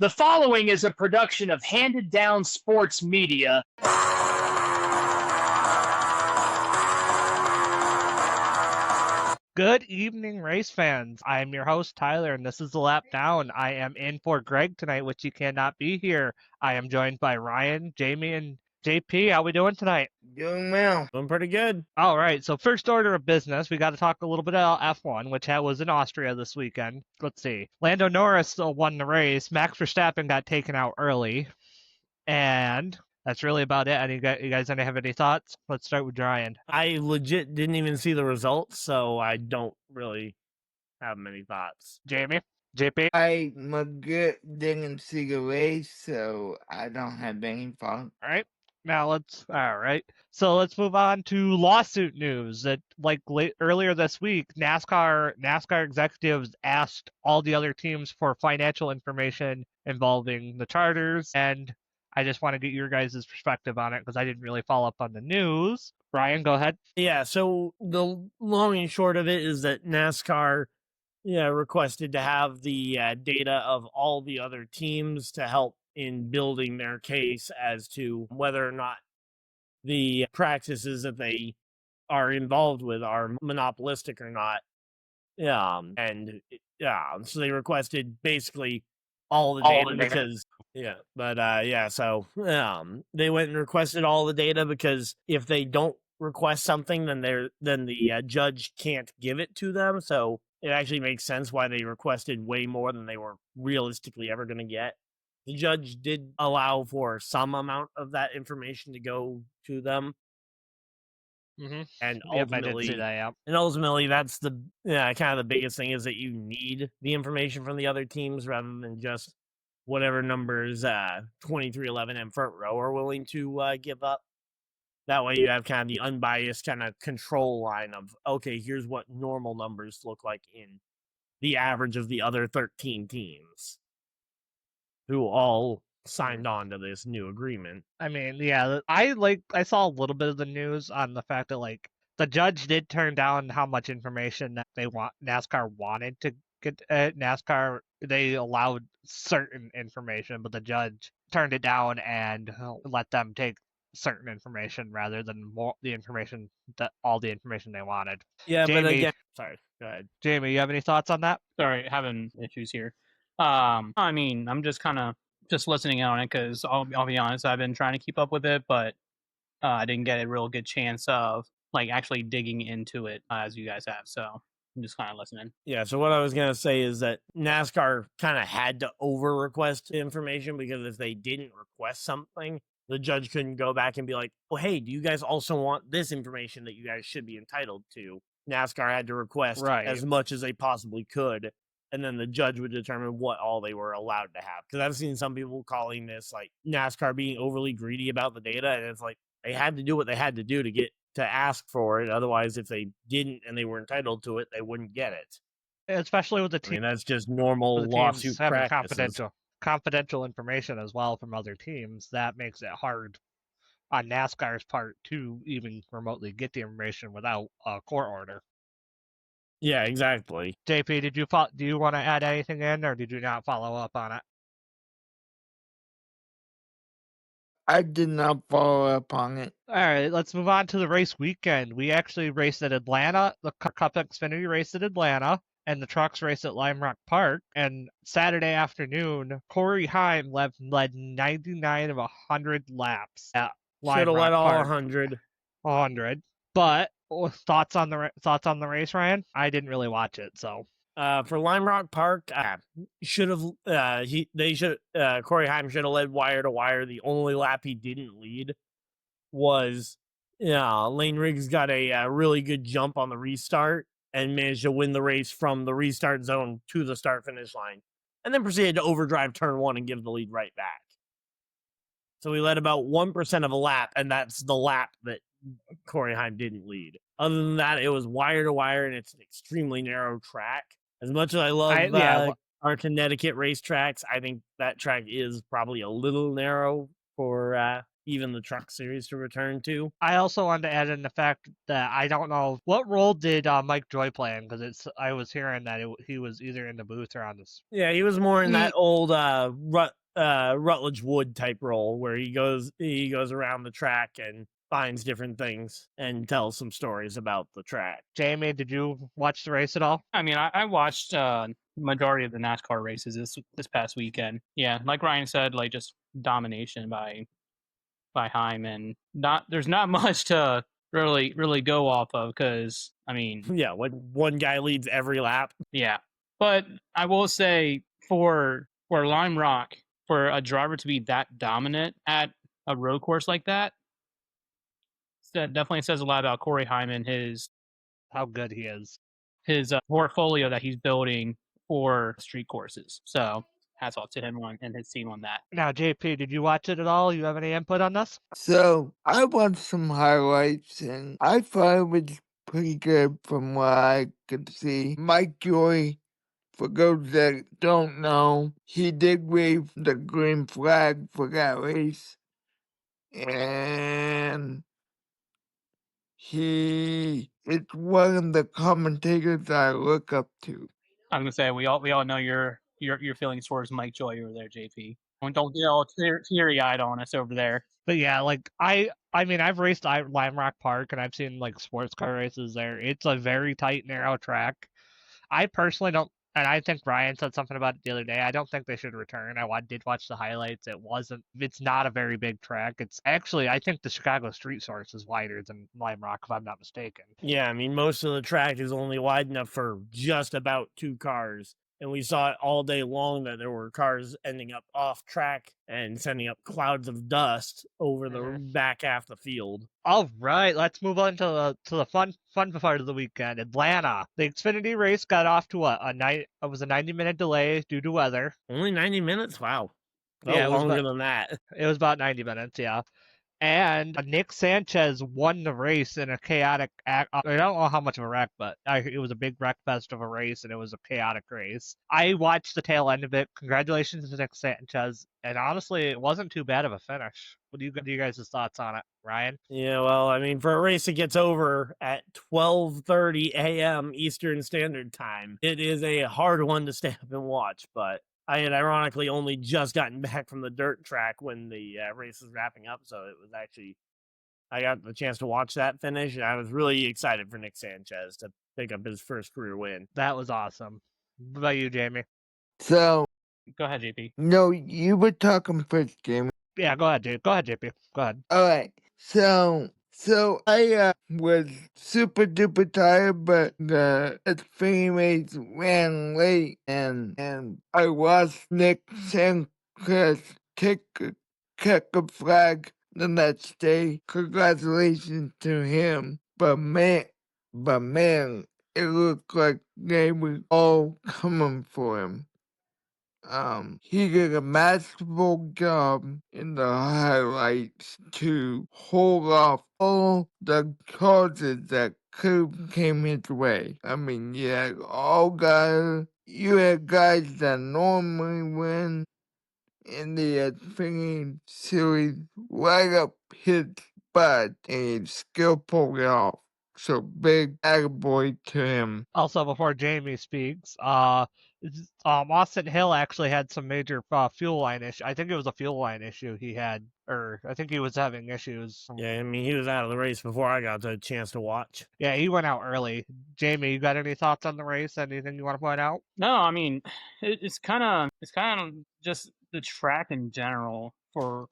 The following is a production of Handed Down Sports Media. Good evening, race fans. I am your host, Tyler, and this is The Lap Down. I am in for Greg tonight, which he cannot be here. I am joined by Ryan, Jayme, and JP. How we doing tonight? Doing well. Doing pretty good. All right, so first order of business, we got to talk a little bit about F1, which was in Austria this weekend. Let's see. Lando Norris still won the race. Max Verstappen got taken out early. And that's really about it. You guys have any thoughts? Let's start with Ryan. I legit didn't even see the results, so I don't really have many thoughts. Jayme? JP? I didn't see the race, so I don't have any thoughts. All right. So let's move on to lawsuit news. That earlier this week, NASCAR executives asked all the other teams for financial information involving the charters, and I just want to get your guys' perspective on it because I didn't really follow up on the news. Ryan, go ahead. Yeah, so the long and short of it is that NASCAR requested to have the data of all the other teams to help in building their case as to whether or not the practices that they are involved with are monopolistic or not. So they requested basically all the data because they went and requested all the data because if they don't request something, then the judge can't give it to them. So it actually makes sense why they requested way more than they were realistically ever going to get. The judge did allow for some amount of that information to go to them. Mm-hmm. And ultimately, I did see that, yeah. And ultimately, that's the kind of the biggest thing is that you need the information from the other teams rather than just whatever numbers 2311 and front row are willing to give up. That way you have kind of the unbiased kind of control line of, okay, here's what normal numbers look like in the average of the other 13 teams who all signed on to this new agreement. I mean, yeah, I saw a little bit of the news on the fact that the judge did turn down how much information that NASCAR wanted to get at NASCAR. They allowed certain information, but the judge turned it down and let them take certain information rather than all the information they wanted. Yeah, Jayme, but again, sorry, go ahead. Jayme, you have any thoughts on that? Sorry, having issues here. I mean, I'm just kind of listening on it because I'll be honest, I've been trying to keep up with it, but I didn't get a real good chance of actually digging into it as you guys have. So I'm just kind of listening. Yeah, so what I was going to say is that NASCAR kind of had to over-request information because if they didn't request something, the judge couldn't go back and be like, oh, hey, do you guys also want this information that you guys should be entitled to? NASCAR had to request as much as they possibly could, and then the judge would determine what all they were allowed to have. Because I've seen some people calling this NASCAR being overly greedy about the data, and it's they had to do what they had to do to ask for it. Otherwise, if they didn't and they were entitled to it, they wouldn't get it. Especially with the team. I mean, that's just normal lawsuit practices. Confidential information as well from other teams. That makes it hard on NASCAR's part to even remotely get the information without a court order. Yeah, exactly. JP, do you want to add anything in, or did you not follow up on it? I did not follow up on it. All right, let's move on to the race weekend. We actually raced at Atlanta. The Cup Xfinity raced at Atlanta, and the trucks raced at Lime Rock Park. And Saturday afternoon, Corey Heim led 99 of 100 laps at Lime Rock Park. Should have led all 100. 100. But thoughts on the race, Ryan? I didn't really watch it, so. For Lime Rock Park, Corey Heim should have led wire to wire. The only lap he didn't lead was Lane Riggs got a really good jump on the restart and managed to win the race from the restart zone to the start finish line, and then proceeded to overdrive turn one and give the lead right back. So he led about 1% of a lap, and that's the lap that Corey Heim didn't lead. Other than that, it was wire to wire, and it's an extremely narrow track. As much as I love our Connecticut racetracks, I think that track is probably a little narrow for even the truck series to return to. I also wanted to add in the fact that I don't know what role did Mike Joy play in, because I was hearing that he was either in the booth or on this. Yeah, he was more in that old Rutledge Wood type role where he goes around the track and finds different things and tells some stories about the track. Jayme, did you watch the race at all? I mean, I watched majority of the NASCAR races this past weekend. Yeah, like Ryan said, like just domination by Heim, and there's not much to really go off of, because I mean, Yeah, when one guy leads every lap. yeah. But I will say, for Lime Rock, for a driver to be that dominant at a road course like that definitely says a lot about Corey Hyman, How good he is. his portfolio that he's building for street courses. So hats off to him and his team on that. Now, JP, did you watch it at all? You have any input on this? So I watched some highlights and I thought it was pretty good from what I could see. Mike Joy, for those that don't know, he did wave the green flag for that race. And he is one of the commentators I look up to. I'm gonna say we all know your feelings towards Mike Joy over there, JP. Don't get all teary-eyed on us over there. But yeah, like I mean, I've raced Lime Rock Park and I've seen like sports car races there. It's a very tight, narrow track. I personally don't, and I think Ryan said something about it the other day. I don't think they should return. Did watch the highlights. It's not a very big track. It's actually, I think the Chicago Street Source is wider than Lime Rock, if I'm not mistaken. Yeah, I mean, most of the track is only wide enough for just about 2 cars. And we saw it all day long that there were cars ending up off track and sending up clouds of dust over the back half of the field. All right, let's move on to the fun part of the weekend. Atlanta. The Xfinity race got off to a 90-minute delay due to weather. Only 90 minutes? Wow. Yeah, it was longer than that. It was about 90 minutes, yeah. And Nick Sanchez won the race in a chaotic act. I don't know how much of a wreck, but it was a big wreck fest of a race, and it was a chaotic race. I watched the tail end of it. Congratulations to Nick Sanchez. And honestly, it wasn't too bad of a finish. What do you guys' thoughts on it, Ryan? Yeah, well, I mean, for a race that gets over at 12:30 a.m. Eastern Standard Time, it is a hard one to stay up and watch, but I had ironically only just gotten back from the dirt track when the race was wrapping up, so it was actually, I got the chance to watch that finish, and I was really excited for Nick Sanchez to pick up his first career win. That was awesome. What about you, Jayme? So, Go ahead, JP. no, you were talking first, Jamie. Yeah, go ahead, JP. Go ahead. All right. So I was super duper tired, but the Xfinity race ran late, and I watched Nick Sanchez take a flag the next day. Congratulations to him. But man, it looked like they were all coming for him. He did a masterful job in the highlights to hold off all the causes that could came his way. I mean, you had guys that normally win in the Xfinity series right up his butt, and he still pulled it off. So big attaboy to him. Also, before Jayme speaks, Austin Hill actually had some major fuel line issue. I think it was a fuel line issue he had, or I think he was having issues. Yeah, I mean, he was out of the race before I got the chance to watch. Yeah, he went out early. Jayme, you got any thoughts on the race? Anything you want to point out? No, I mean, it's kind of just the track in general, for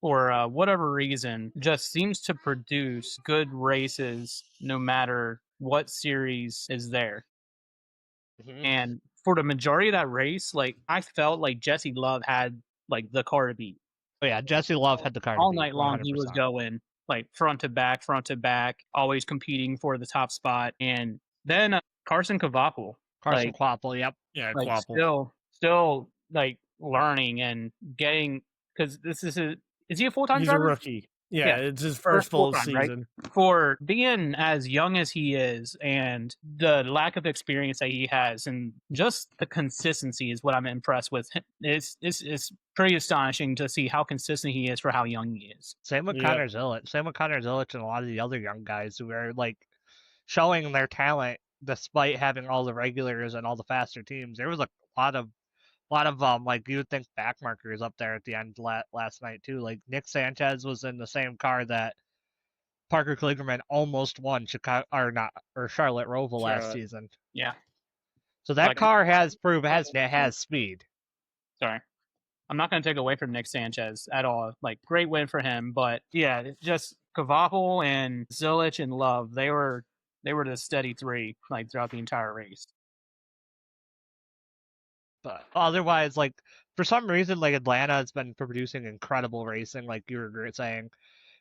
whatever reason, just seems to produce good races no matter what series is there. And for the majority of that race, like, I felt like Jesse Love had like the car to beat. Oh yeah, Jesse Love had the car all to beat, night long. 100%. He was going like front to back, always competing for the top spot. And then Carson Kvapil, Carson Kvapil, yep. Yeah, like Kvapil. still like learning and getting, because this is he a full-time He's driver? a rookie. Yeah, it's his First first full run, right? season. For being as young as he is and the lack of experience that he has and just the consistency is what I'm impressed with. It's pretty astonishing to see how consistent he is for how young he is. Same with Yep. Connor Zilic. Same with Connor Zilic and a lot of the other young guys who are like showing their talent despite having all the regulars and all the faster teams. There was a lot of like you would think back markers up there at the end last night too. Like Nick Sanchez was in the same car that Parker Kligerman almost won Charlotte Roval last Charlotte. season. Yeah. So that Like- car has speed. Sorry. I'm not going to take away from Nick Sanchez at all. Like, great win for him. But yeah, it's just Kvapil and Zilic and Love, they were the steady three like throughout the entire race. But otherwise, like for some reason, like Atlanta has been producing incredible racing, like you were saying,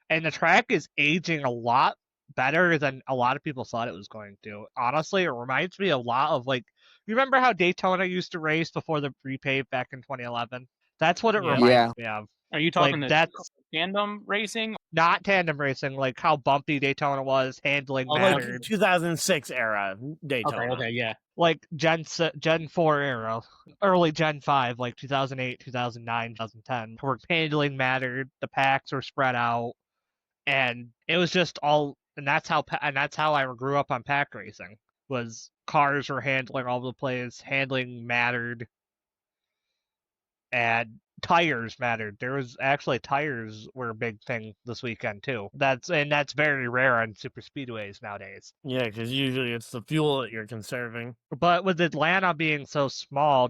and the track is aging a lot better than a lot of people thought it was going to. Honestly, it reminds me a lot of like you remember how Daytona used to race before the repave back in 2011. That's what it Yeah. reminds me of. Are you talking Like the that's tandem racing? not tandem racing, like how bumpy Daytona was, handling Like mattered. 2006 era Daytona. Okay, yeah. Like Gen 4 era, early Gen 5, like 2008, 2009, 2010, where handling mattered, the packs were spread out, and it was just all, and that's how I grew up on pack racing. Was cars were handling all the place, handling mattered, and tires mattered. There was actually tires were a big thing this weekend too. That's very rare on super speedways nowadays. Yeah, because usually it's the fuel that you're conserving. But with Atlanta being so small,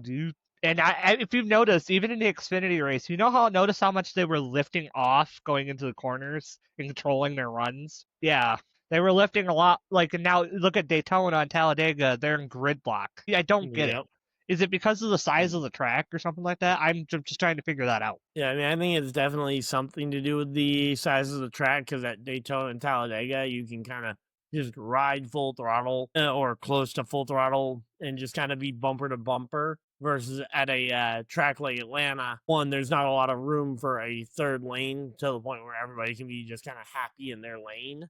if you've noticed, even in the Xfinity race, notice how much they were lifting off going into the corners and controlling their runs? Yeah. They were lifting a lot. Like, and now look at Daytona and Talladega, they're in gridlock. I don't get it. Is it because of the size of the track or something like that? I'm just trying to figure that out. Yeah, I mean, I think it's definitely something to do with the size of the track, because at Daytona and Talladega, you can kind of just ride full throttle or close to full throttle and just kind of be bumper to bumper, versus at a track like Atlanta, one, there's not a lot of room for a third lane to the point where everybody can be just kind of happy in their lane.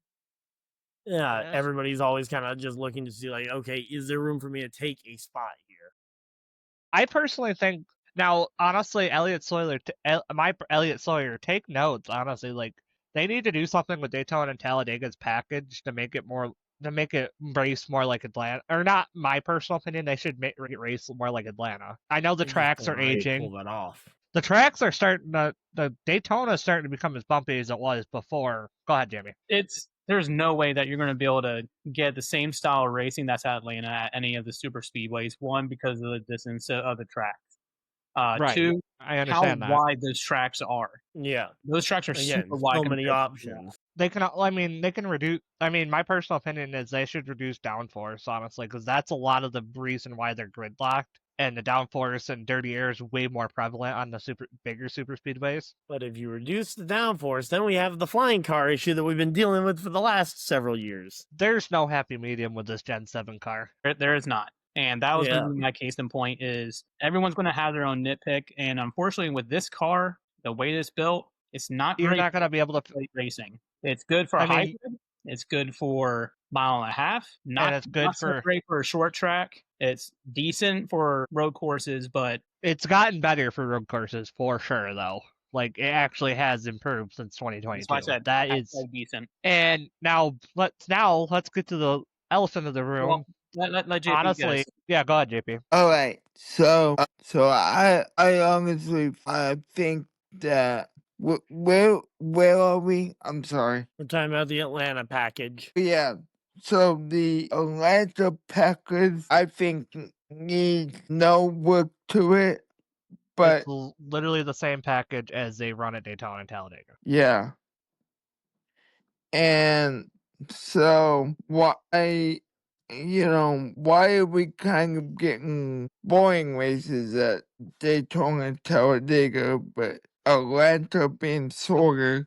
Yeah, Yes. everybody's always kind of just looking to see, like, okay, is there room for me to take a spot here? I personally think now, honestly, Elliott Sawyer, take notes. Honestly, like they need to do something with Daytona and Talladega's package to make it race more like Atlanta. Or not, my personal opinion, they should make it race more like Atlanta. I know the They just tracks don't are know how to aging. Pull that off. The tracks are starting to. The Daytona is starting to become as bumpy as it was before. Go ahead, Jayme. There's no way that you're going to be able to get the same style of racing that's at Atlanta at any of the super speedways. One, because of the distance of the tracks. Right. Two, I how understand that. wide those tracks are. Yeah. Those tracks are Again, super wide. so compared many to- options. They can reduce. I mean, my personal opinion is they should reduce downforce, honestly, because that's a lot of the reason why they're gridlocked. And the downforce and dirty air is way more prevalent on the bigger super speedways. But if you reduce the downforce, then we have the flying car issue that we've been dealing with for the last several years. There's no happy medium with this Gen 7 car. There is not. And that was going Yeah. to be my case in point is everyone's going to have their own nitpick. And unfortunately, with this car, the way it's built, it's not You're great not going to be able to. for racing. It's good for a hybrid. It's good for mile and a half. Not, it's good not so great for a short track. It's decent for road courses, but it's gotten better for road courses for sure, though. Like it actually has improved since 2022. that's why I said that that's is decent. And now let's get to the elephant of the room. Well, let JP honestly, guess. yeah, go ahead, JP. All right, so I honestly think that where are we? I'm sorry. We're talking about the Atlanta package. Yeah. So the Atlanta package, I think, needs no work to it, but It's literally the same package as they run at Daytona and Talladega. yeah. And so why are we kind of getting boring races at Daytona and Talladega, but Atlanta being shorter?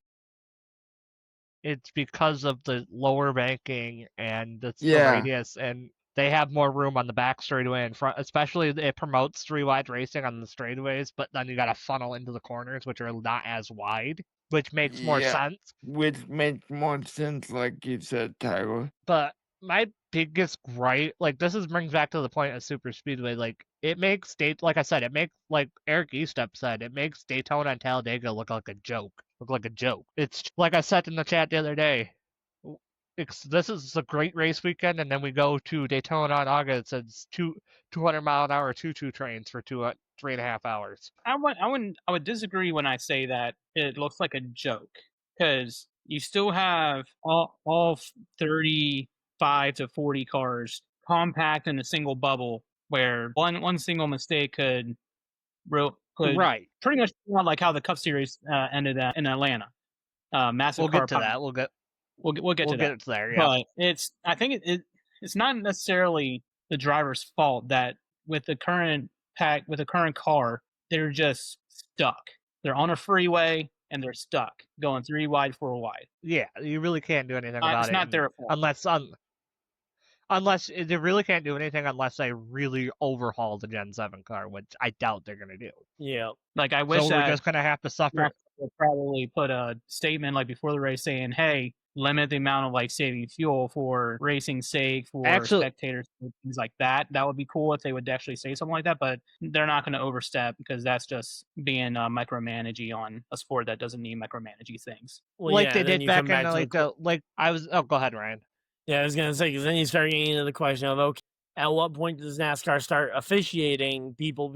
It's because of the lower banking and the Yeah. radius, and they have more room on the back straightaway in front. Especially it promotes 3-wide racing on the straightaways, but then you got to funnel into the corners, which are not as wide, which makes more Yeah. sense. Which makes more sense, like you said, Tyler. But my biggest gripe, like this brings back to the point of super speedway, like it makes like I said, it makes, like Eric Estep said, it makes Daytona and Talladega look like a joke. It's like I said in the chat the other day. This is a great race weekend, and then we go to Daytona in August. It's 200-mile-an-hour choo-choo trains for 3.5 hours. I would disagree when I say that it looks like a joke, because you still have all 35 to 40 cars compact in a single bubble, where one single mistake could Right. pretty much like how the Cup Series ended in Atlanta. Massive We'll car get to that. We'll get to that. It there. Yeah. But I think it's not necessarily the driver's fault that with the current car, they're just stuck. They're on a freeway and they're stuck going 3 wide, 4 wide. Yeah, you really can't do anything about it. It's not their fault. Unless they really can't do anything unless they really overhaul the Gen 7 car, which I doubt they're gonna do. Yeah. Like I wish so we're just gonna have to suffer. We'll probably put a statement like before the race saying, "Hey, limit the amount of like saving fuel for racing's sake, for spectators, things like that." That would be cool if they would actually say something like that, but they're not going to overstep, because that's just being micromanaging on a sport that doesn't need micromanaging things. Well, like yeah, they then did you back come back in to go ahead, Ryan. Yeah, I was gonna say, because then you start getting into the question of, okay, at what point does NASCAR start officiating people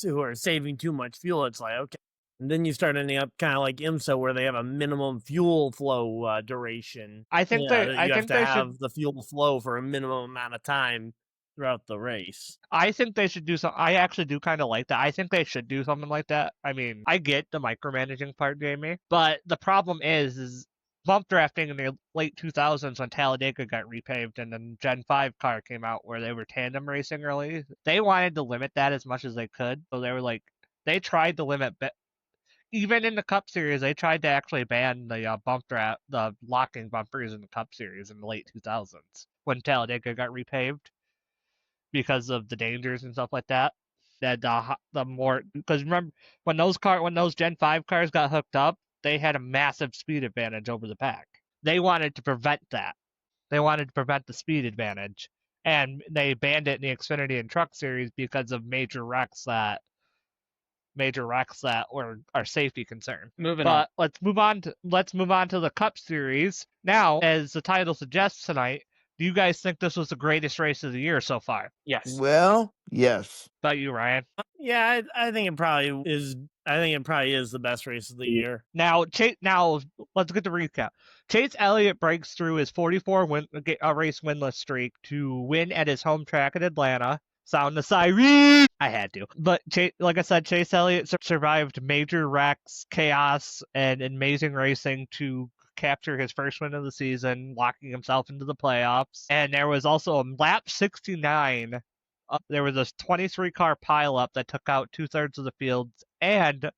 who are saving too much fuel? It's like, okay. And then you start ending up kind of like IMSA, where they have a minimum fuel flow duration. I think you they have to have should the fuel flow for a minimum amount of time throughout the race. I think they should do something. I actually do kind of like that. I think they should do something like that. I mean, I get the micromanaging part, Jayme, but the problem is bump drafting in the late 2000s when Talladega got repaved and then Gen 5 car came out where they were tandem racing early. They wanted to limit that as much as they could. So they were like, they tried to limit, even in the Cup Series, they tried to actually ban the the locking bumpers in the Cup Series in the late 2000s when Talladega got repaved because of the dangers and stuff like that. That the more, because remember when those Gen 5 cars got hooked up, they had a massive speed advantage over the pack. They wanted to prevent that. They wanted to prevent the speed advantage, and they banned it in the Xfinity and Truck Series because of major wrecks that are safety concern. But let's move on to the Cup Series now. As the title suggests tonight, do you guys think this was the greatest race of the year so far? Yes. Well, yes. About you, Ryan? Yeah, I think it probably is. I think it probably is the best race of the year. Now, let's get the recap. Chase Elliott breaks through his 44 race winless streak to win at his home track at Atlanta. Sound the siren! I had to. But like I said, Chase Elliott survived major wrecks, chaos, and amazing racing to capture his first win of the season, locking himself into the playoffs. And there was also a lap 69. There was a 23-car pileup that took out 2/3 of the field, and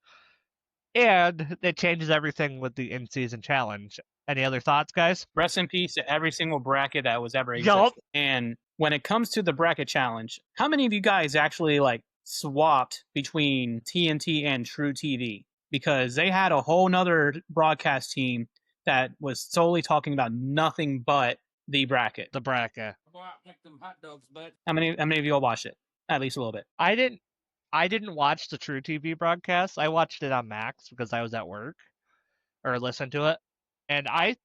it changes everything with the in-season challenge. Any other thoughts, guys? Rest in peace to every single bracket that was ever existed. Yup. And when it comes to the bracket challenge, how many of you guys actually like swapped between TNT and True TV? Because they had a whole nother broadcast team that was solely talking about nothing but the bracket. The bracket. Go out and pick them hot dogs, bud. How many of you all watched it? At least a little bit. I didn't watch the True TV broadcast. I watched it on Max because I was at work, or listened to it. And I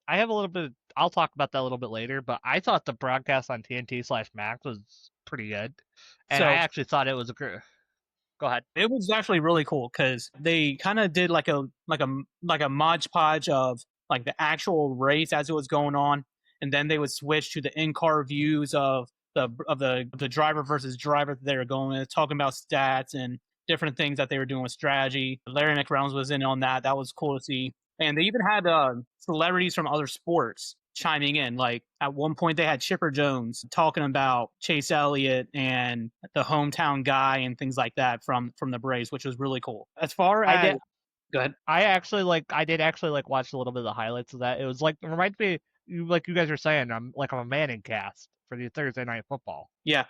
have a little bit. I'll talk about that a little bit later. But I thought the broadcast on TNT/Max was pretty good, and I actually thought it was a good. Go ahead. It was actually really cool because they kind of did like a modge podge of like the actual race as it was going on, and then they would switch to the in-car views of the driver versus driver that they were going with, talking about stats and different things that they were doing with strategy. Larry McReynolds was in on that. That was cool to see. And they even had celebrities from other sports chiming in. Like at one point they had Chipper Jones talking about Chase Elliott and the hometown guy and things like that from the Braves, which was really cool. As far as go ahead. I did actually watch a little bit of the highlights of that. It was like, it reminds me, you guys were saying, I'm a Manning cast for the Thursday Night Football. Yeah,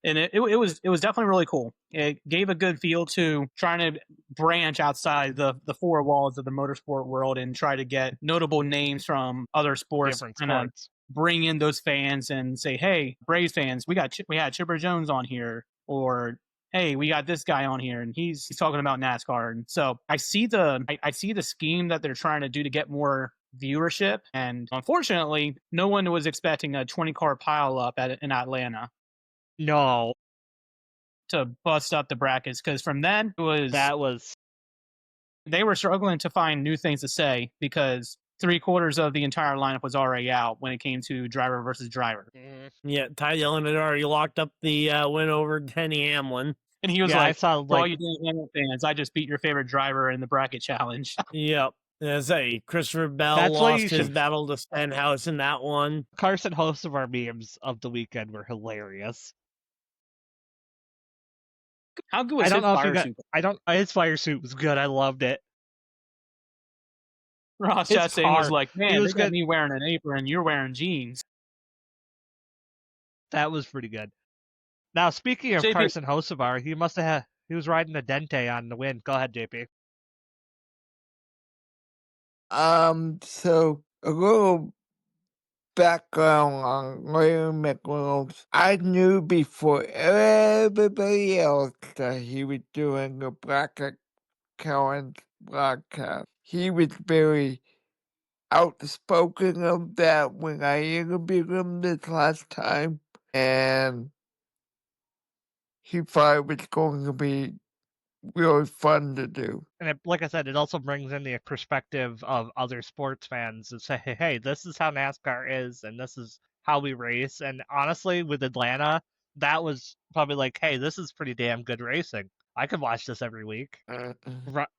and it was definitely really cool. It gave a good feel to trying to branch outside the four walls of the motorsport world and try to get notable names from other sports, Different and sports. bring in those fans and say, hey, Braves fans, we had Chipper Jones on here, or hey, we got this guy on here and he's talking about NASCAR. And so I see the scheme that they're trying to do to get more viewership, and unfortunately no one was expecting a 20-car pile up in Atlanta No, to bust up the brackets, because from then they were struggling to find new things to say, because 3/4 of the entire lineup was already out when it came to driver versus driver. Yeah, Ty Dillon had already locked up the win over Denny Hamlin. And he was I like, saw, for all you Denny Hamlin fans, I just beat your favorite driver in the bracket challenge. Yep. As Christopher Bell That's what lost you his should- battle to Stenhouse in that one. Carson hosts of our memes of the weekend were hilarious. How good was his fire suit? His fire suit was good. I loved it. Ross his Chastain was car- like, he man, was they got good. me wearing an apron, you're wearing jeans. That was pretty good. Now, speaking of JP Carson Hocevar, he was riding a Dente on the win. Go ahead, JP. So a little background on Larry McReynolds. I knew before everybody else that he was doing a bracket challenge broadcast. He was very outspoken of that when I interviewed him this last time, and he thought it was going to be really fun to do. And like I said, it also brings in the perspective of other sports fans and say, hey, this is how NASCAR is, and this is how we race. And honestly, with Atlanta, that was probably like, hey, this is pretty damn good racing. I could watch this every week.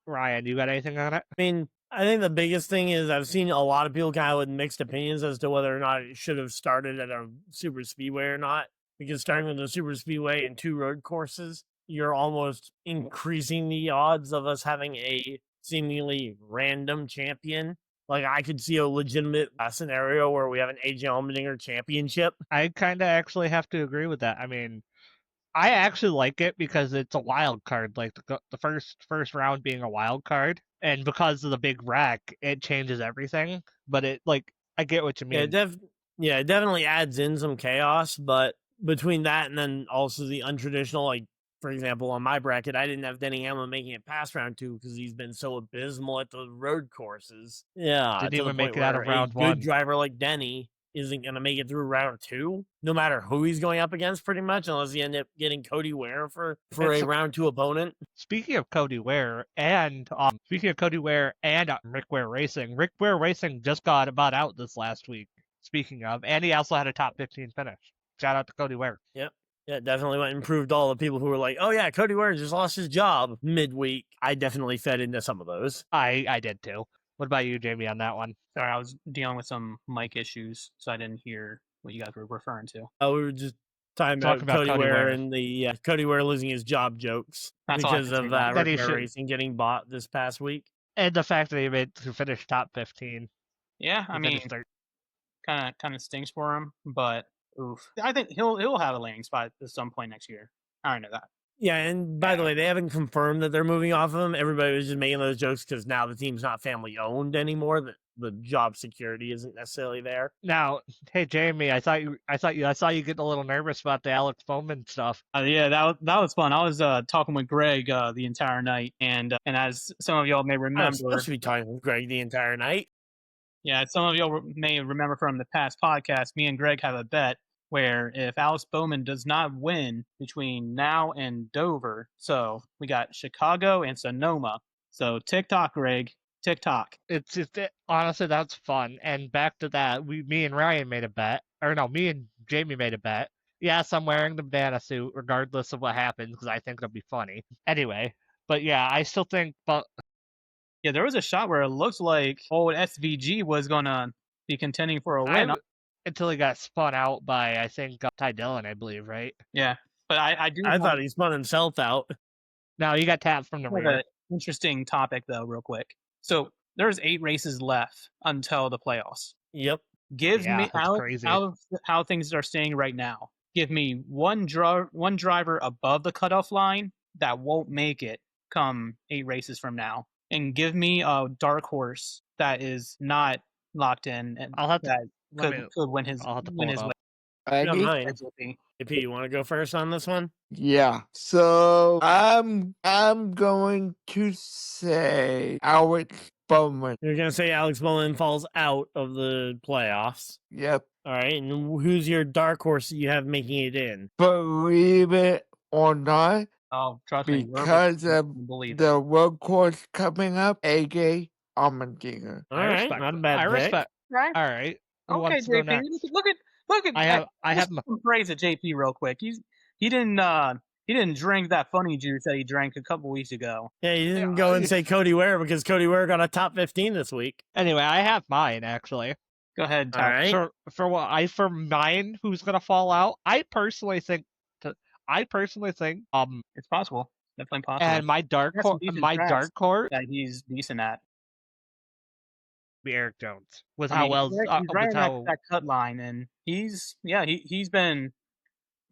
Ryan, you got anything on it? I mean, I think the biggest thing is I've seen a lot of people kind of with mixed opinions as to whether or not it should have started at a super speedway or not. Because starting with a super speedway and 2 road courses, you're almost increasing the odds of us having a seemingly random champion. Like, I could see a legitimate scenario where we have an AJ Allmendinger championship. I kind of actually have to agree with that. I mean, I actually like it because it's a wild card, like the first round being a wild card, and because of the big wreck, it changes everything. But I get what you mean. It definitely adds in some chaos, but between that and then also the untraditional, like, for example, on my bracket, I didn't have Denny Hamlin making it past round 2 because he's been so abysmal at the road courses. Yeah, didn't even make it out of round 1. A good driver like Denny isn't going to make it through round 2, no matter who he's going up against, pretty much, unless he end up getting Cody Ware for a round 2 opponent. Speaking of Cody Ware and Rick Ware Racing just got about out this last week. Speaking of, and he also had a top 15 finish. Shout out to Cody Ware. Yep. Yeah, definitely went and proved all the people who were like, oh yeah, Cody Ware just lost his job midweek. I definitely fed into some of those. I did too. What about you, Jayme, on that one? Sorry, I was dealing with some mic issues, so I didn't hear what you guys were referring to. We were just talking about Cody Ware and the Cody Ware losing his job jokes because of Rick Ware Racing getting bought this past week. And the fact that he made to finish top 15. Yeah, I mean, kind of stinks for him, but oof. I think he'll have a landing spot at some point next year. I don't know that. Yeah, and by the way, they haven't confirmed that they're moving off of him. Everybody was just making those jokes because now the team's not family owned anymore. The job security isn't necessarily there. Now, hey Jayme, I saw you getting a little nervous about the Alex Bowman stuff. Yeah, that was fun. I was talking with Greg the entire night, and as some of y'all may remember, I was supposed to be talking with Greg the entire night. Yeah, some of y'all may remember from the past podcast, me and Greg have a bet where if Alex Bowman does not win between now and Dover, so we got Chicago and Sonoma. So TikTok, Greg, TikTok. Honestly, that's fun. And back to that, me and Ryan made a bet, me and Jayme made a bet. Yes, I'm wearing the banana suit regardless of what happens because I think it'll be funny. Anyway, but yeah, I still think. But yeah, there was a shot where it looks like old SVG was gonna be contending for a win. Until he got spun out by, I think, Ty Dillon, I believe, right? Yeah, but I thought he spun himself out. No, he got tapped from the rear. Interesting topic, though, real quick. So there's 8 races left until the playoffs. Yep. Give Yeah, me that's out crazy. of how things are staying right now. Give me one driver above the cutoff line that won't make it come 8 races from now, and give me a dark horse that is not locked in and I'll have to that let me. could win his I'll have to win pull it his up. way. If you don't Aggie? mind. JP. AP, you want to go first on this one? Yeah. So I'm going to say Alex Bowman. You're gonna say Alex Bowman falls out of the playoffs. Yep. All right, and who's your dark horse that you have making it in? Believe it or not, Oh, trust me, because of believe it. the road course coming up, AJ Allmendinger. All I right, respect. not a bad I pick. respect. Right? All right. Who Okay, wants to go JP. next? Look at I have let's my- some praise at JP real quick. He didn't drink that funny juice that he drank a couple weeks ago. Yeah, you didn't go and say Cody Ware because Cody Ware got a top 15 this week. Anyway, I have mine actually. Go ahead, All Tyler. right. For mine, who's gonna fall out? I personally think It's possible. Definitely possible. and my dark He has some horse, decent my tracks dark horse, that he's decent at. be Eric Jones with I how mean, well he's with running how that cut line, and he's been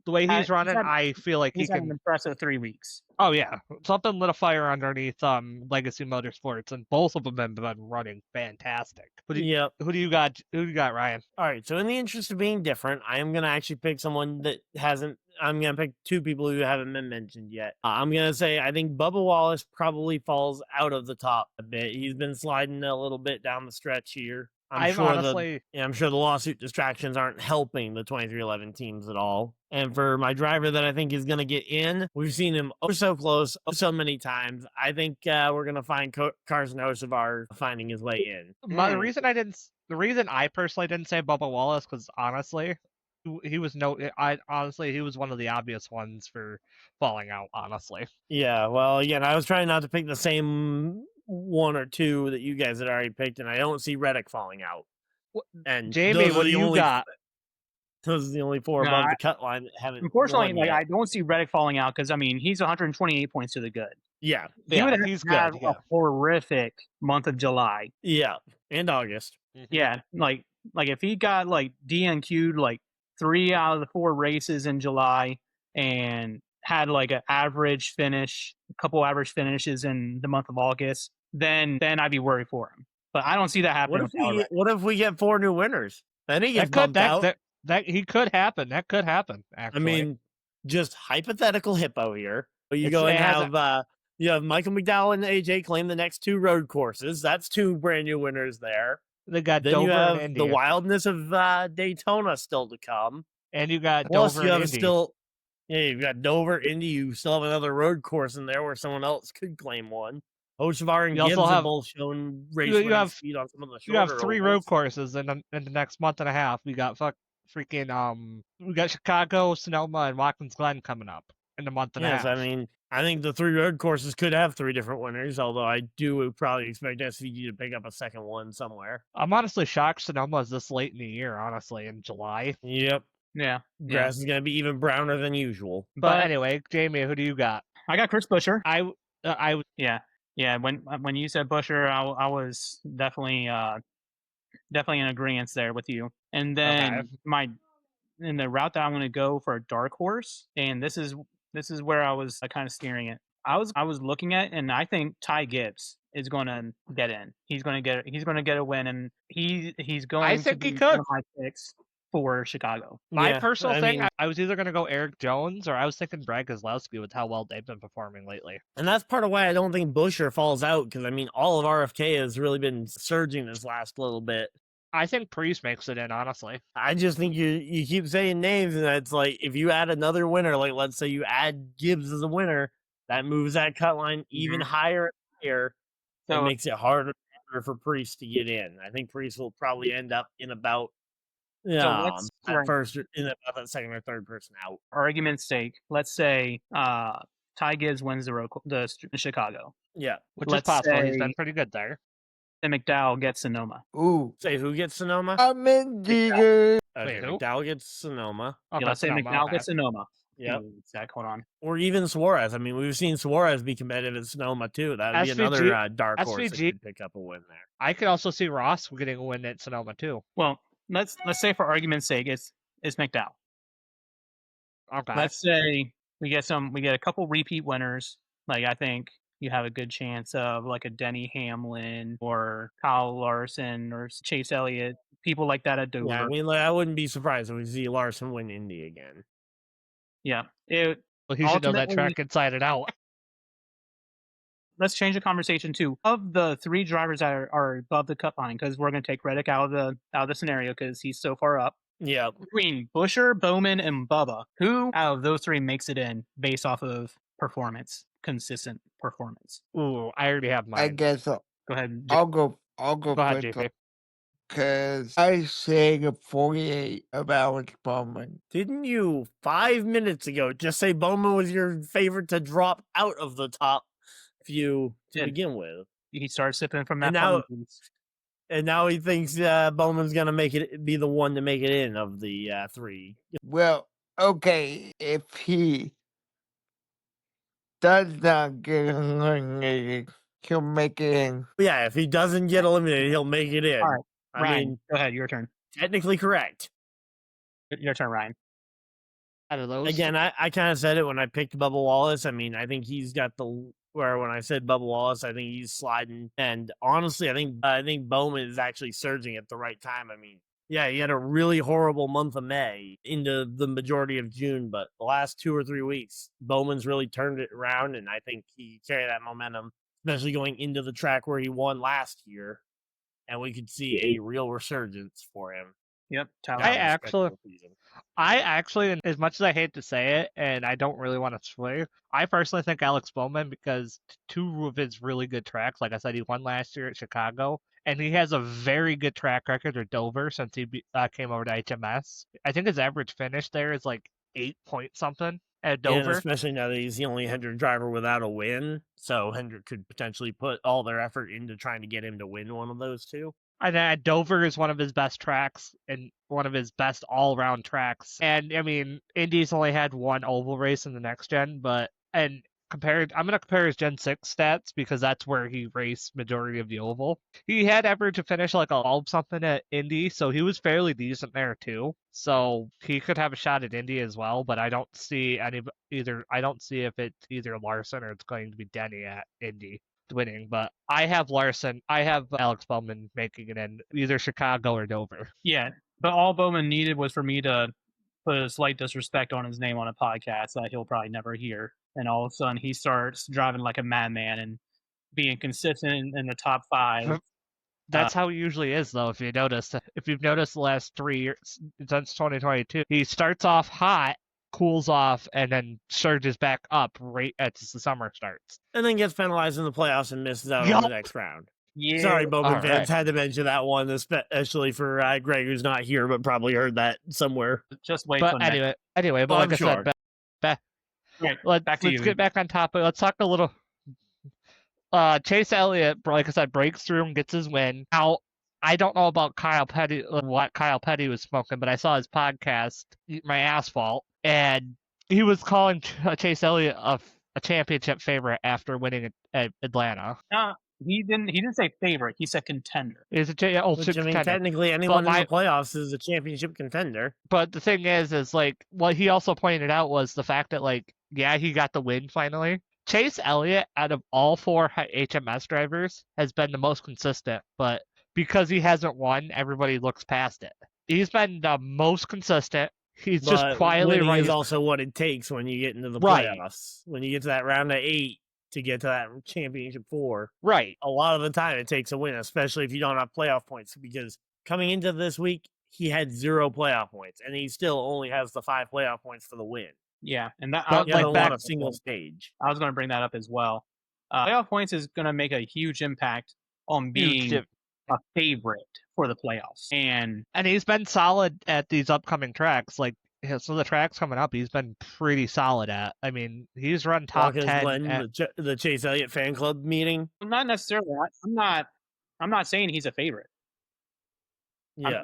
the way he's he's running. had- I feel like he he's had an can. impressive 3 weeks. Oh yeah, something lit a fire underneath Legacy Motorsports, and both of them have been running fantastic. Who do you got? Who do you got, Ryan? All right. So, in the interest of being different, I am gonna actually pick someone that hasn't. I'm gonna pick 2 people who haven't been mentioned yet. I'm gonna say I think Bubba Wallace probably falls out of the top a bit. He's been sliding a little bit down the stretch here. I'm sure the lawsuit distractions aren't helping the 2311 teams at all. And for my driver that I think is going to get in, we've seen him so close, so many times. I think we're going to find Carson Hocevar finding his way in. The reason I personally didn't say Bubba Wallace because honestly, he was he was one of the obvious ones for falling out. Honestly, yeah. Well, again, I was trying not to pick the same 1 or 2 that you guys had already picked, and I don't see Reddick falling out. And Jayme, what do you got? Those are the only 4 above the cut line that haven't. Unfortunately, I don't see Reddick falling out because he's 128 points to the good. Yeah, he would have a horrific month of July. Yeah, and August. Yeah, like if he got DNQ'd 3 out of the 4 races in July and had an average finish, a couple average finishes in the month of August, then I'd be worried for him. But I don't see that happening. What if we get 4 new winners? Then he gets bumped out. That could happen. That could happen. Actually, I mean, just hypothetical hippo here. But you go and have you have Michael McDowell and AJ claim the next 2 road courses. That's 2 brand new winners there. They got then Dover you have and Indy. The wildness of Daytona still to come, and you got plus Dover you have and Indy. still. Yeah, you've got Dover, Indy. You still have another road course in there where someone else could claim one. Hocevar and Gibbs have both shown race speed on some of the shorter. You have 3 road courses in the next month and a half. We got we got Chicago, Sonoma, and Watkins Glen coming up in a month and a half. I mean, I think the 3 road courses could have 3 different winners, although I do probably expect SVG to pick up a second one somewhere. I'm honestly shocked Sonoma is this late in the year, honestly, in July. Yep. Yeah. Grass is going to be even browner than usual. But anyway, Jayme, who do you got? I got Chris Buescher. Yeah. When you said Buescher, I was definitely in agreement there with you. And then in the route that I'm going to go for a dark horse, and this is where I was kind of steering it. I was looking at, and I think Ty Gibbs is going to get in. He's going to get a win, and he's going. I think he could. One of my picks for Chicago. My personal thing, I was either going to go Eric Jones or I was thinking Brad Keselowski with how well they've been performing lately. And that's part of why I don't think Buescher falls out, because all of RFK has really been surging this last little bit. I think Priest makes it in, honestly. I just think you keep saying names, and it's if you add another winner, let's say you add Gibbs as a winner, that moves that cut line even higher and higher. So it makes it harder for Priest to get in. I think Priest will probably end up in about first in about that second or third person out. Argument's sake, let's say Ty Gibbs wins the Chicago. Yeah, which is possible. He's been pretty good there. And McDowell gets Sonoma. Ooh. Say who gets Sonoma? Allmendinger. Okay, McDowell gets Sonoma. Let's say McDowell gets Sonoma. Yeah. Zach, hold on. Or even Suarez. We've seen Suarez be competitive at Sonoma too. That would be another dark horse that could pick up a win there. I could also see Ross getting a win at Sonoma too. Well, let's say for argument's sake, it's McDowell. Okay. Let's say we get a couple repeat winners. Like I think you have a good chance of like a Denny Hamlin or Kyle Larson or Chase Elliott, people like that at Dover. Yeah, I mean, like, I wouldn't be surprised if we see Larson win Indy again. Yeah. Well, he should know that ultimately- track inside and out. Let's change the conversation too. Of the 3 drivers that are above the cut line, because we're going to take Reddick out of the scenario because he's so far up. Yeah. Between Busher, Bowman, and Bubba, who out of those 3 makes it in based off of performance, consistent performance? Ooh, I already have mine. I guess Go ahead. I'll go Go ahead, first JP. because I say the 48 of Alex Bowman. Didn't you 5 minutes ago just say Bowman was your favorite to drop out of the top few to Did. begin with? He started sipping from that. And now- pumpkin juice. And now he thinks Bowman's gonna be the one to make it in of the 3. Well, okay, if he does not get eliminated, he'll make it in. Yeah, if he doesn't get eliminated, he'll make it in. All right, I Ryan, mean, go ahead. Your turn. technically correct. Your turn, Ryan. Out of those, Again, I kind of said it when I picked Bubba Wallace. I mean, I think he's got where when I said Bubba Wallace, I think he's sliding. And honestly, I think Bowman is actually surging at the right time. I mean, yeah, he had a really horrible month of May into the majority of June, but the last 2 or 3 weeks, Bowman's really turned it around, and I think he carried that momentum, especially going into the track where he won last year, and we could see a real resurgence for him. Yep. Tyler. I down the stretch of the season. I actually, as much as I hate to say it, and I don't really want to swear, I personally think Alex Bowman, because 2 of his really good tracks, like I said, he won last year at Chicago, and he has a very good track record at Dover since he came over to HMS. I think his average finish there is like 8 point something at Yeah, and Dover. especially now that he's the only Hendrick driver without a win, so Hendrick could potentially put all their effort into trying to get him to win one of those 2. And then Dover is one of his best tracks and one of his best all-around tracks. And I mean, Indy's only had 1 oval race in the next gen, I'm gonna compare his Gen 6 stats because that's where he raced majority of the oval. He had average to finish like a 12 something at Indy, so he was fairly decent there too. So he could have a shot at Indy as well, but I don't see I don't see if it's either Larson or it's going to be Denny at Indy winning, but I have Alex Bowman making it in either Chicago or Dover. Yeah, but all Bowman needed was for me to put a slight disrespect on his name on a podcast that he'll probably never hear, and all of a sudden he starts driving like a madman and being consistent in the top 5. That's how he usually is, though. If you've noticed the last 3 years since 2022, he starts off hot, cools off, and then surges back up right as the summer starts. And then gets penalized in the playoffs and misses out on Yup. the next round. Yeah. Sorry, Bowman All fans, right. had to mention that one, especially for Greg, who's not here, but probably heard that somewhere. Just wait. till But anyway, but Oh, like I'm I sure. said, Right, back to let's you. get back on topic. Let's talk a little. Chase Elliott, like I said, breaks through and gets his win. Now, I don't know about what Kyle Petty was smoking, but I saw his podcast, Eat My Asphalt, and he was calling Chase Elliott a championship favorite after winning at Atlanta. He didn't say favorite. He said contender. Is it Which, I mean, contender. technically, anyone in my- the playoffs is a championship contender. But the thing is like what he also pointed out was the fact that like, yeah, he got the win finally. Chase Elliott, out of all 4 HMS drivers, has been the most consistent, but because he hasn't won, everybody looks past it. He's been the most consistent. He's But just quietly winning running. is also what it takes when you get into the Right. playoffs. When you get to that round of 8 to get to that championship 4, Right. a lot of the time it takes a win, especially if you don't have playoff points. Because coming into this week, he had 0 playoff points, and he still only has the 5 playoff points for the win. Yeah, and that But, He like, hasn't back- won a single stage. I was going to bring that up as well. Playoff points is going to make a huge impact on being a favorite for the playoffs. And he's been solid at these upcoming tracks. Like, some of the tracks coming up, he's been pretty solid at. I mean, he's run top Watkins 10. Glen, the Chase Elliott fan club meeting. not necessarily. I'm not saying he's a favorite. Yeah.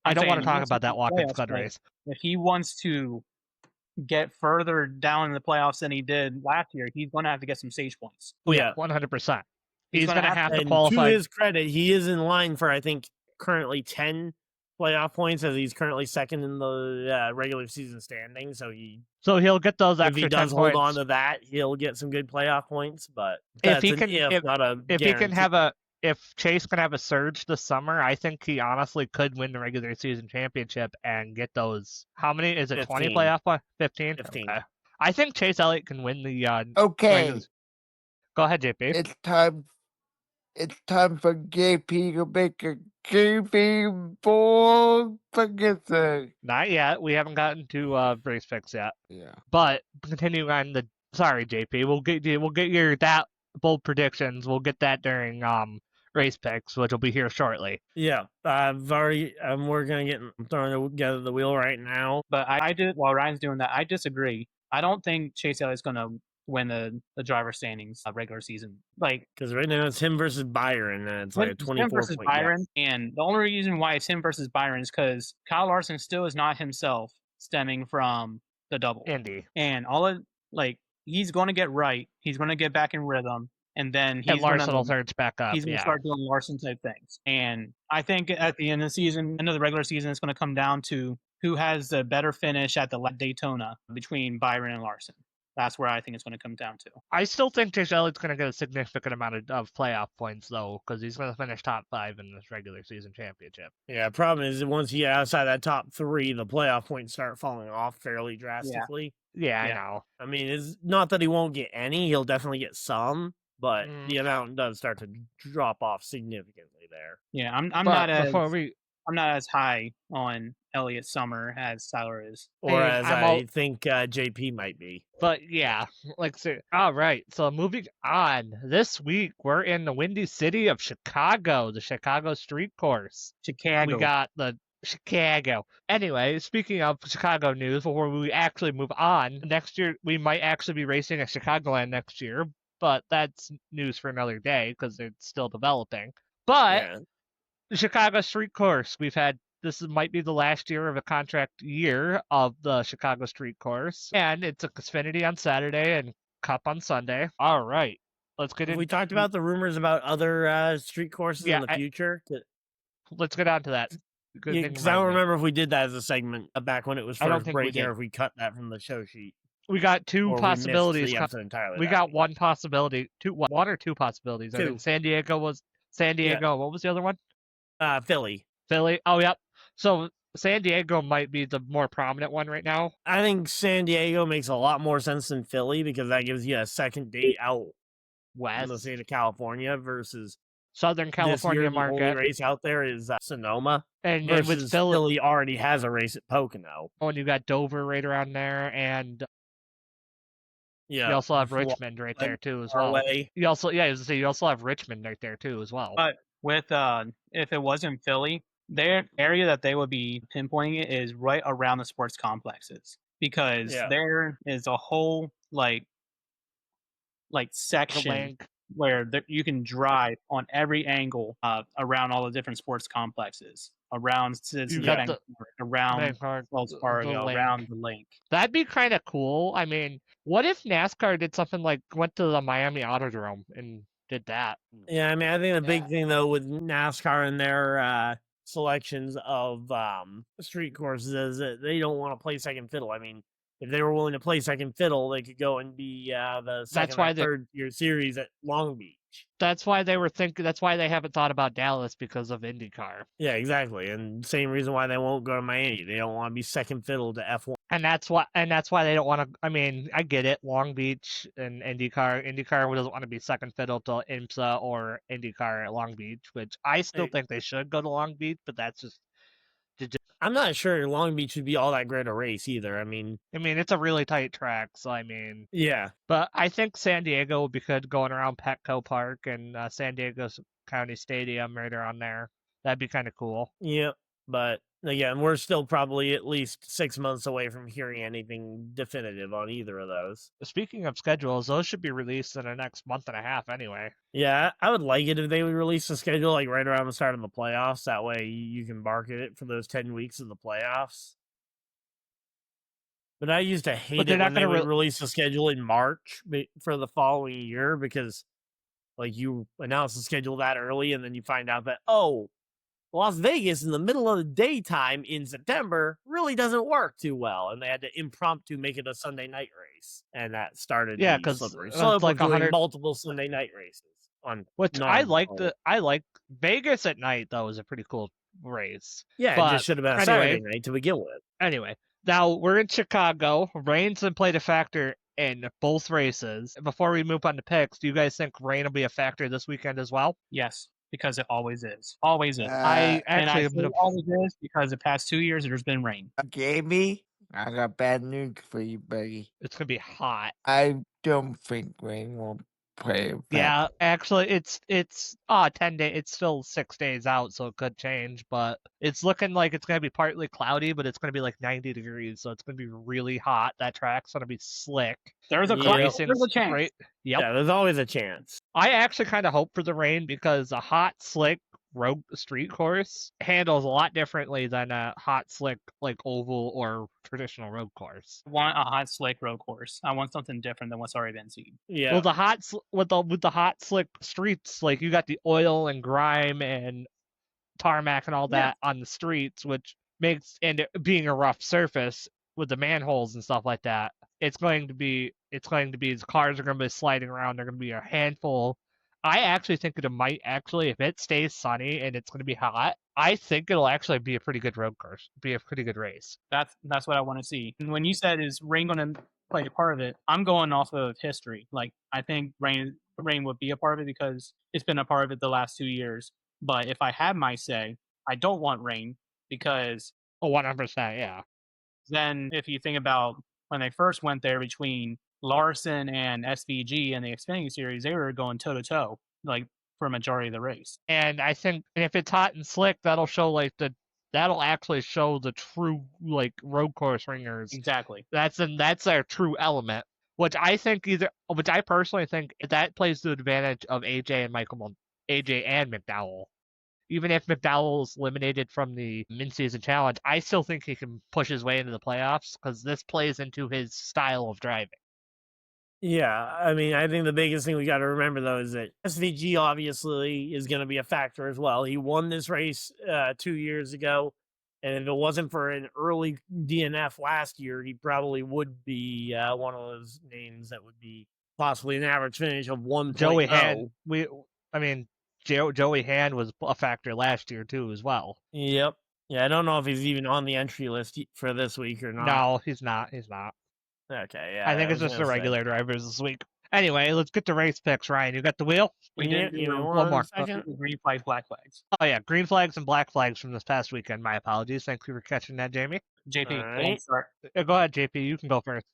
I don't want saying to talk he wants about that be Watkins playoffs, Glen but race. If he wants to get further down in the playoffs than he did last year, he's going to have to get some stage points. Yeah. 100%. He's He's gonna going to have have to And qualify. to his credit, he is in line for, I think, currently 10 playoff points as he's currently second in the regular season standing. So he'll get those if extra he does 10 hold points. on to that, he'll get some good playoff points. But If he that's can, an not a if he can guarantee. have if Chase can have a surge this summer, I think he honestly could win the regular season championship and get those. How many is it? 20 15. playoff points? 15. 15. Okay. I think Chase Elliott can win the. Okay, Go ahead, JP. it's time. It's time for JP to make a JP bold prediction. Not yet. We haven't gotten to race picks yet. Yeah. But continuing on the. Sorry, JP. We'll get your that bold predictions. We'll get that during race picks, which will be here shortly. Yeah, I've already. We're gonna get throwing together the wheel right now. But I did while Ryan's doing that. I disagree. I don't think Chase Elliott's going to win the driver standings regular season. Like, Because right now it's him versus Byron, and it's like a it's 24 him versus point Byron, and the only reason why it's him versus Byron is because Kyle Larson still is not himself, stemming from the double. Indy. And he's going to get right. He's going to get back in rhythm, and then And Larson will surge back up. He's going to start doing Larson type things. And I think at the end of the season, end of the regular season, it's going to come down to who has the better finish at the Daytona between Byron and Larson. That's where I think it's going to come down to. I still think Chase Elliott's going to get a significant amount of playoff points, though, because he's going to finish top 5 in this regular season championship. Yeah, problem is that once you get outside that top 3, the playoff points start falling off fairly drastically. Yeah, I know. I mean, it's not that he won't get any; he'll definitely get some, but the amount does start to drop off significantly there. Yeah, I'm not as high on Elliott Summer as Tylor is, or as I think JP might be. But yeah, all right. So moving on, this week we're in the Windy City of Chicago, the Chicago Street Course. Chicago. We got the Chicago. Anyway, speaking of Chicago news, before we actually move on, next year we might actually be racing at Chicagoland next year, but that's news for another day because it's still developing. But the Chicago Street Course, this might be the last year of a contract year of the Chicago Street Course, and it's a Xfinity on Saturday and Cup on Sunday. All right, let's get into. We talked about the rumors about other street courses in the future. Let's get on to that. Because I don't remember if we did that as a segment back when it was first breaking, or if we cut that from the show sheet. We got two possibilities. We got one possibility, one or two possibilities. I think San Diego. What was the other one? Philly. Oh, yep. So San Diego might be the more prominent one right now. I think San Diego makes a lot more sense than Philly because that gives you a second date out west in the state of California versus Southern California market. The only race out there is Sonoma, and with Philly already has a race at Pocono. Oh, and you got Dover right around there, and you also have Richmond right there too as well. You also have Richmond right there too as well. But with if it wasn't Philly, their area that they would be pinpointing it is right around the sports complexes because there is a whole section where you can drive on every angle around all the different sports complexes, around Citizens Bank, around Wells Fargo, around the lake. That'd be kind of cool. I mean, what if NASCAR did something like went to the Miami Autodrome and did that? Yeah, I mean, I think the big thing though with NASCAR and their selections of street courses is that they don't want to play second fiddle. I mean, if they were willing to play second fiddle, they could go and be the third year series at Long Beach. That's why they were thinking. That's why they haven't thought about Dallas because of IndyCar. Yeah, exactly, and same reason why they won't go to Miami. They don't want to be second fiddle to F1. And that's why they don't want to. I mean, I get it. Long Beach and IndyCar. IndyCar doesn't want to be second fiddle to IMSA or IndyCar at Long Beach, which I still think they should go to Long Beach, but that's just. I'm not sure Long Beach would be all that great a race either. I mean, it's a really tight track, so I mean, yeah. But I think San Diego would be good going around Petco Park and San Diego County Stadium right around there. That'd be kind of cool. Yep, but again, we're still probably at least 6 months away from hearing anything definitive on either of those. Speaking of schedules, those should be released in the next month and a half anyway. Yeah, I would like it if they would release the schedule like right around the start of the playoffs. That way you can market it for those 10 weeks of the playoffs. But I used to hate it when they would release the schedule in March for the following year because you announce the schedule that early and then you find out that, Las Vegas in the middle of the daytime in September really doesn't work too well, and they had to impromptu make it a Sunday night race, and that started Yeah, the 'cause slippery it's slope like of doing 100 multiple Sunday night races on Which I non-quality. like Vegas at night though is a pretty cool race. Yeah, it But just should have been a anyway, Saturday night to begin with. Anyway, now we're in Chicago. Rain's been played a factor in both races. Before we move on to picks, do you guys think rain will be a factor this weekend as well? Yes, because it always is. Always is. I And I actually say always is because the past 2 years there's been rain. Jayme, I got bad news for you, buddy. it's gonna be hot. I don't think rain will play a factor. Yeah, actually, it's 10 days. It's still 6 days out, so it could change. But it's looking like it's gonna be partly cloudy, but it's gonna be like 90 degrees, so it's gonna be really hot. That track's gonna be slick. There's a Yeah. there's a chance. Right? Yep. Yeah, there's always a chance. I actually kind of hope for the rain because a hot, slick road street course handles a lot differently than a hot, slick like oval or traditional road course. I want a hot, slick road course. I want something different than what's already been seen. Yeah. Well, with the hot, slick streets, like you got the oil and grime and tarmac and all Yeah. that on the streets, which makes, and it being a rough surface with the manholes and stuff like that, it's going to be the cars are going to be sliding around. They're going to be a handful. I actually think it might actually, if it stays sunny and it's going to be hot, I think it'll actually be a pretty good road course, be a pretty good race. That's what I want to see. And when you said is rain going to play a part of it, I'm going off of history. Like I think rain would be a part of it because it's been a part of it the last 2 years. But if I had my say, I don't want rain because Oh, 100%, yeah. then if you think about when they first went there between Larson and SVG and the Xfinity series, they were going toe to toe like for a majority of the race. And I think, and if it's hot and slick, that'll actually show the true like road course ringers. Exactly. That's their true element, which I personally think that plays to the advantage of AJ and McDowell. Even if McDowell's eliminated from the mid-season challenge, I still think he can push his way into the playoffs because this plays into his style of driving. Yeah, I mean, I think the biggest thing we got to remember, though, is that SVG obviously is going to be a factor as well. He won this race 2 years ago, and if it wasn't for an early DNF last year, he probably would be one of those names that would be possibly an average finish of 1.0. Joey Hand, Joey Hand was a factor last year too, as well. Yep. Yeah, I don't know if he's even on the entry list for this week or not. No, he's not. Okay, yeah. I think it's just the regular drivers this week. Anyway, let's get to race picks. Ryan, you got the wheel? We did one more. Green flags, black flags. Oh yeah, green flags and black flags from this past weekend. My apologies. Thank you for catching that, Jayme. JP, Alright. start. Go ahead, JP. You can go first.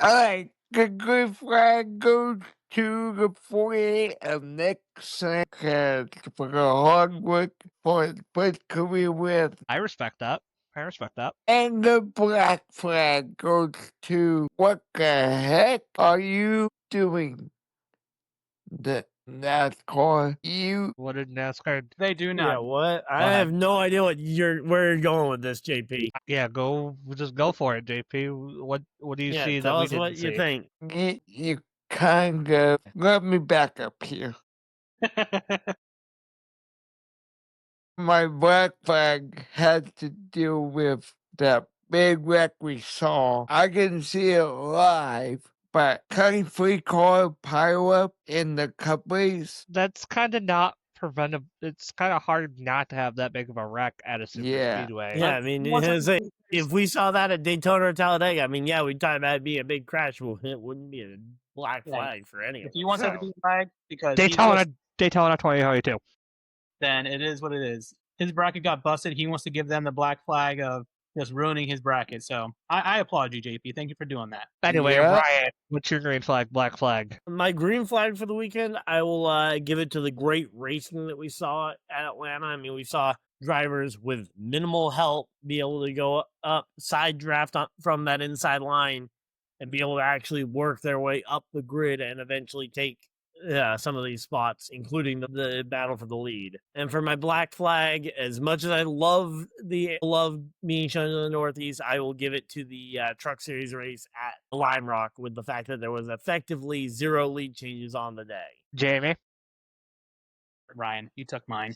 All right, the green flag goes to the 48 of Nick Sanchez for the hard work for his first career win. I respect that. And the black flag goes to what the heck are you doing? The NASCAR, What did NASCAR? They do Yeah, not. what? I ahead. have no idea where you're going with this, JP. Yeah, just go for it, JP. What do you see that tell we us didn't what see? you think. you kind of let me back up here. My black flag has to do with that big wreck we saw. I didn't see it live, but cutting 3-car pileup in the Cup race. That's kind of not preventable. It's kind of hard not to have that big of a wreck at a super speedway. Yeah, I mean, if we saw that at Daytona or Talladega, I mean, yeah, we'd talk about it being a big crash. Well, it wouldn't be a black flag for any of If us. you want that to be a flag because Daytona 2022. then it is what it is. His bracket got busted. He wants to give them the black flag of just ruining his bracket. So I applaud you, JP. Thank you for doing that. Anyway, Yeah. Ryan, what's your green flag, black flag? My green flag for the weekend, I will give it to the great racing that we saw at Atlanta. I mean, we saw drivers with minimal help be able to go up, side draft from that inside line and be able to actually work their way up the grid and eventually take some of these spots, including the battle for the lead. And for my black flag, as much as I love being shown in the Northeast, I will give it to the Truck Series race at Lime Rock with the fact that there was effectively 0 lead changes on the day. Jayme? Ryan, you took mine.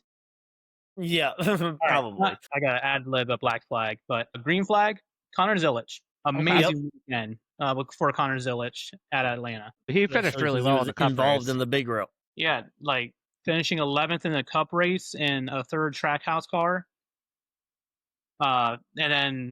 Yeah, All right, probably. I got to ad lib a black flag, but a green flag, Connor Zilic. Amazing weekend for Connor Zilic at Atlanta. He finished Especially really 'cause he well in was the cup involved race. in the big row. Yeah, like finishing 11th in the cup race in a third Trackhouse car. And then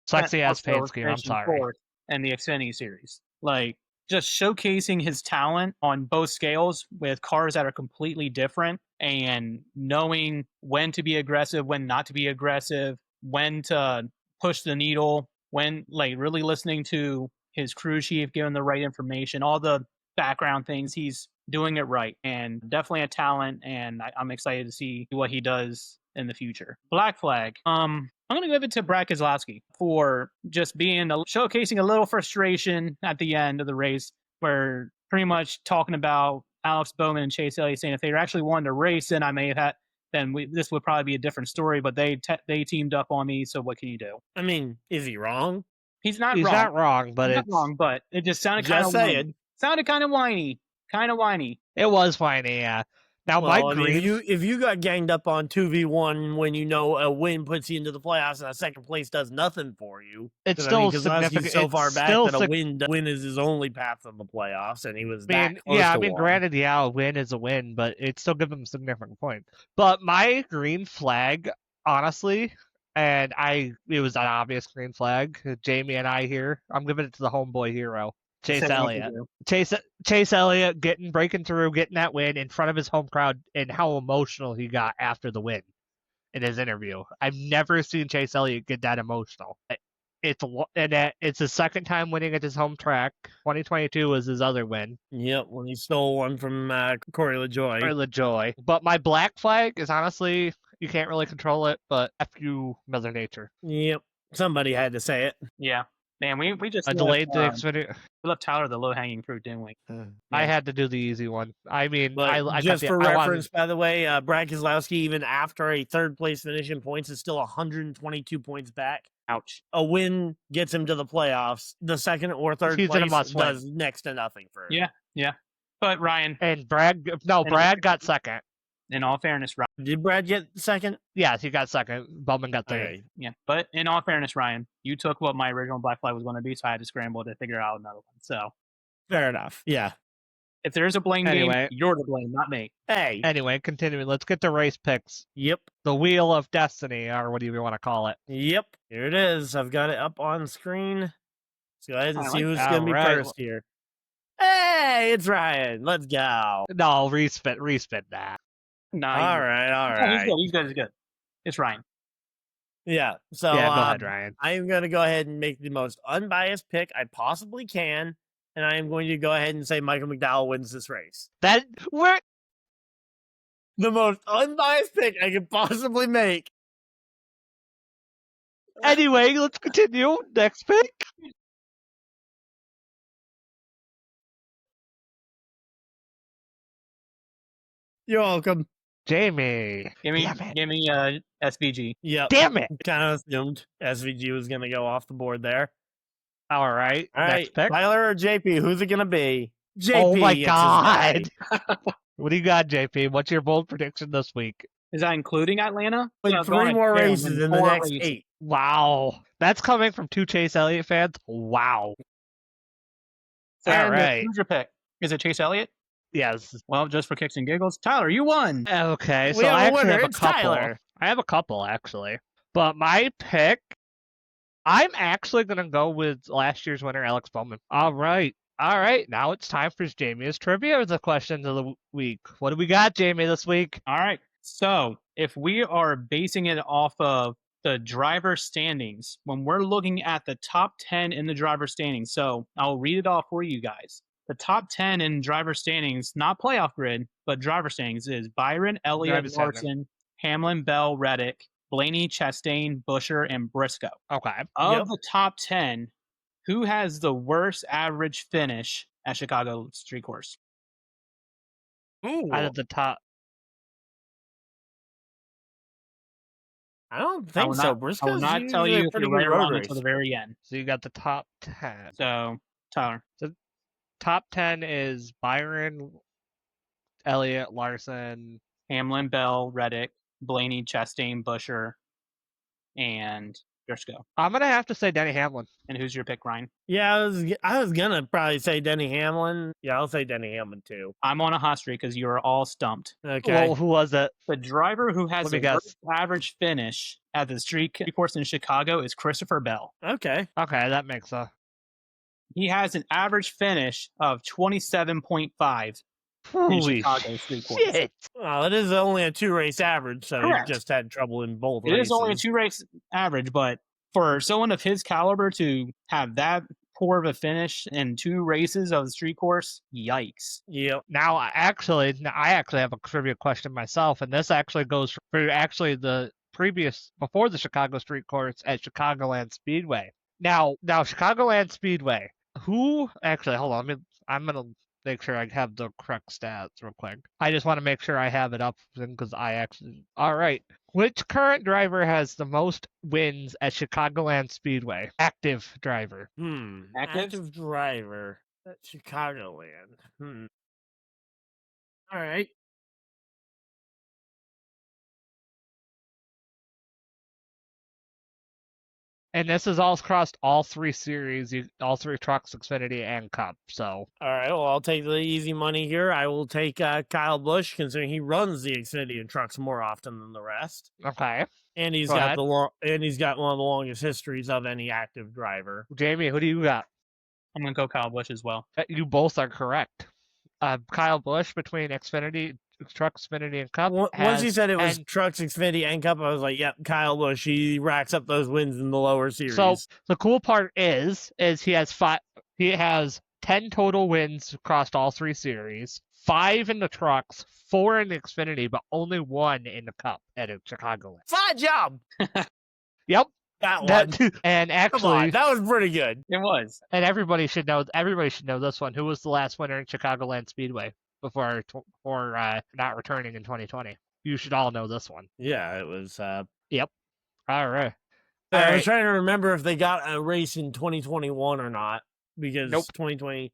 Sexy ass also paint scheme. I'm finishing sorry. fourth in the Xfinity series. Like just showcasing his talent on both scales with cars that are completely different and knowing when to be aggressive, when not to be aggressive, when to push the needle, when like really listening to his crew chief, giving the right information, all the background things. He's doing it right and definitely a talent. And I'm excited to see what he does in the future. Black flag. I'm going to give it to Brad Keselowski for just showcasing a little frustration at the end of the race, where pretty much talking about Alex Bowman and Chase Elliott saying if they actually wanted to race, then I may have had, this would probably be a different story. But they teamed up on me, so what can you do? I mean, is he wrong? He's not He's wrong. not wrong, but He's it's not wrong, but it just sounded kind Just of whiny. saying. Sounded kind of whiny. Kind of whiny. it was whiny. Yeah. Now Well, my I mean, green. if you got ganged up on 2v1 when you know a win puts you into the playoffs and a second place does nothing for you, It's 'cause, still I mean, Keselowski's significant. so it's far back still that a win is his only path to the playoffs, and he was that close yeah, to I mean, one. granted, yeah, a win is a win, but it still gives them significant points. But my green flag, honestly, and it was an obvious green flag. Jayme and I here, I'm giving it to the homeboy hero, Chase Same as Elliott. you. Chase Elliott breaking through, getting that win in front of his home crowd, and how emotional he got after the win in his interview. I've never seen Chase Elliott get that emotional. It's his second time winning at his home track. 2022 was his other win. Yep, when he stole one from Corey LaJoy. Or LaJoy. But my black flag is honestly, you can't really control it, but F you, Mother Nature. Yep, somebody had to say it. Yeah. Man, we just I delayed the Xfinity. we left Tyler the low-hanging fruit, didn't we? I had to do the easy one. I mean, But I just got for I reference, by the way, Brad Keselowski, even after a third place finish in points, is still 122 points back. Ouch. A win gets him to the playoffs. The second or third He's in a place must-win. does next to nothing for him. Yeah. But Ryan, And Brad got second. in all fairness, Ryan. Did Brad get second? Yes, he got second. Bowman got third. Okay. Yeah. But in all fairness, Ryan, you took what my original black flag was going to be, so I had to scramble to figure out another one. So Fair enough. Yeah. if there's a blame Anyway. game, you're to blame, not me. Hey. Anyway, continuing. Let's get to race picks. Yep. The Wheel of Destiny, or what do you want to call it? Yep. Here it is. I've got it up on screen. Let's go ahead and I see like who's going to be Alright. first here. Hey, it's Ryan. Let's go. No, respin that. No, All right. He's good. It's Ryan. Yeah. So Yeah, go ahead, Ryan. I am going to go ahead and make the most unbiased pick I possibly can, and I am going to go ahead and say Michael McDowell wins this race. We're The most unbiased pick I could possibly make. Anyway, let's continue. Next pick. You're welcome. Jayme. Give me Damn it. SVG. Yep. Damn it. Kind of assumed SVG was going to go off the board there. All right. All Next right. pick. Tyler or JP? Who's it going to be? JP. Oh my it's his God. day. What do you got, JP? What's your bold prediction this week? Is that including Atlanta? Win No, 3 going more there, races win in the 4 next races. 8. Wow. That's coming from 2 Chase Elliott fans? Wow. So, All right. Who's your pick? Is it Chase Elliott? Yes. Well, just for kicks and giggles, Tyler, you won. Okay, We so have a I actually winner. have a It's couple. Tyler. I have a couple, actually. But my pick, I'm actually going to go with last year's winner, Alex Bowman. All right. Now it's time for Jayme's trivia, the questions of the week. What do we got, Jayme, this week? All right. So if we are basing it off of the driver standings, when we're looking at the top 10 in the driver standings, so I'll read it off for you guys. The top 10 in driver standings, not playoff grid, but driver standings is Byron, Elliott, Driver standing. Larson, Hamlin, Bell, Reddick, Blaney, Chastain, Busher, and Briscoe. Okay. Of the top 10, who has the worst average finish at Chicago Street Course? Ooh. Out of the top. I don't I think will so. not, I will Briscoe's not tell usually you a if pretty you're right good or road wrong race. until the very end. So you got the top 10. So, Tyler. Top 10 is Byron, Elliott, Larson, Hamlin, Bell, Reddick, Blaney, Chastain, Buescher, and Briscoe. I'm gonna have to say Denny Hamlin. And who's your pick, Ryan? Yeah, I was gonna probably say Denny Hamlin. Yeah, I'll say Denny Hamlin too. I'm on a hot streak because you are all stumped. Okay. Well, who was it? The driver who has Let me the guess. worst average finish at the street course in Chicago is Christopher Bell. Okay. Okay, that makes a. He has an average finish of 27.5 in Holy Chicago street course. shit! Well, it is only a 2-race average, so Correct. he just had trouble in both It races. is only a 2-race average, but for someone of his caliber to have that poor of a finish in 2 races of the street course, yikes. Yep. Now, I actually have a trivia question myself, and this actually goes for actually the previous before the Chicago street course at Chicagoland Speedway. Now Chicagoland Speedway. Who actually? Hold on. I'm gonna make sure I have the correct stats real quick. I just want to make sure I have it up because I actually. All right. Which current driver has the most wins at Chicagoland Speedway? Active driver. Active driver at Chicagoland. All right. And this is all across all 3 series, all 3 trucks, Xfinity and Cup. So. All right. Well, I'll take the easy money here. I will take Kyle Busch, considering he runs the Xfinity and trucks more often than the rest. Okay. And he's Go got ahead. and he's got one of the longest histories of any active driver. Jayme, who do you got? I'm going to go Kyle Busch as well. You both are correct. Kyle Busch between Truck, Xfinity, and Cup. Once you said it was trucks, Xfinity, and Cup, I was like, yep, Kyle Busch. He racks up those wins in the lower series. So the cool part is he has 10 total wins across all 3 series, 5 in the trucks, 4 in the Xfinity, but only 1 in the Cup at Chicagoland. Fine job. Yep. Got one. And actually, Come on, that was pretty good. It was. And everybody should know this one. Who was the last winner in Chicagoland Speedway before not returning in 2020? You should all know this one. Yeah, it was. Yep. All right. I was trying to remember if they got a race in 2021 or not, because 2020,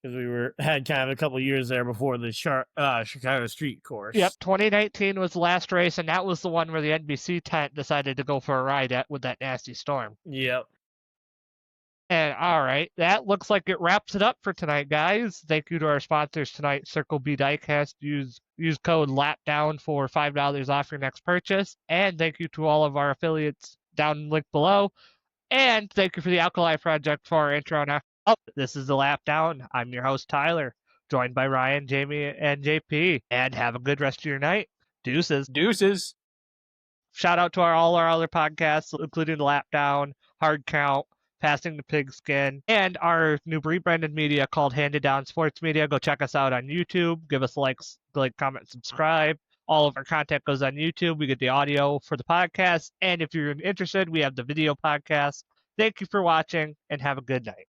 because we had kind of a couple years there before the Chicago street course. Yep, 2019 was the last race, and that was the one where the NBC tent decided to go for a ride with that nasty storm. Yep. And all right, that looks like it wraps it up for tonight, guys. Thank you to our sponsors tonight, Circle B Diecast. Use code LAPDOWN for $5 off your next purchase. And thank you to all of our affiliates down in the link below. And thank you for the Alkali Project for our intro now. This is the Lap Down. I'm your host, Tyler, joined by Ryan, Jayme, and JP. And have a good rest of your night. Deuces. Deuces. Shout out to all our other podcasts, including the Lap Down, Hard Count, Passing the Pigskin, and our new rebranded media called Handeddownsport Media. Go check us out on YouTube. Give us a like, comment, subscribe. All of our content goes on YouTube. We get the audio for the podcast. And if you're interested, we have the video podcast. Thank you for watching, and have a good night.